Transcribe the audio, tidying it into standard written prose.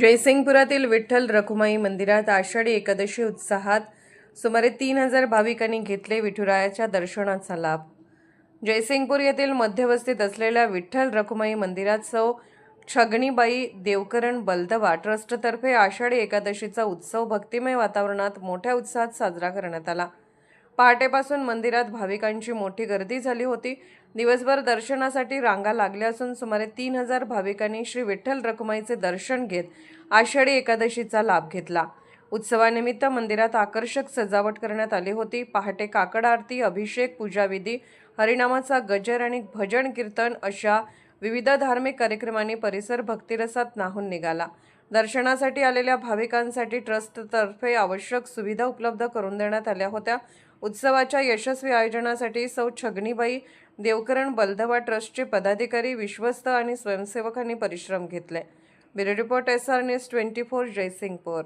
जयसिंगपुरातील विठ्ठल रखुमाई मंदिरात आषाढी एकादशी उत्साहात सुमारे 3000 भाविकांनी घेतले विठुरायाच्या दर्शनाचा लाभ। जयसिंगपूर येथील मध्यवस्तीत असलेल्या विठ्ठल रखुमाई मंदिरात सौ छगणीबाई देवकरण बलदवा ट्रस्टतर्फे आषाढी एकादशीचा उत्सव भक्तिमय वातावरणात मोठ्या उत्साहात साजरा करण्यात आला। पहाटेपासून मंदिरात भाविकांची मोठी गर्दी झाली होती। दिवसभर दर्शनासाठी रांगा लागल्या असून सुमारे 3000 भाविकांनी श्री विठ्ठल रखुमाईचे दर्शन घेत आषाढी एकादशीचा लाभ घेतला। उत्सवानिमित्त मंदिरात आकर्षक सजावट करण्यात आली होती। पहाटे काकड आरती, अभिषेक, पूजाविधी, हरिनामाचा गजर आणि भजन कीर्तन अशा विविध धार्मिक कार्यक्रमांनी परिसर भक्तिरसात न्हाऊन निघाला। दर्शनासाठी आलेल्या भाविकांसाठी ट्रस्टतर्फे आवश्यक सुविधा उपलब्ध करून देण्यात आल्या होत्या। उत्सवाच्या यशस्वी आयोजनासाठी सौ छगणीबाई देवकरण बलदवा ट्रस्टचे पदाधिकारी, विश्वस्त आणि स्वयंसेवकांनी परिश्रम घेतले। Bureau report SR News 24 Jaysingpur.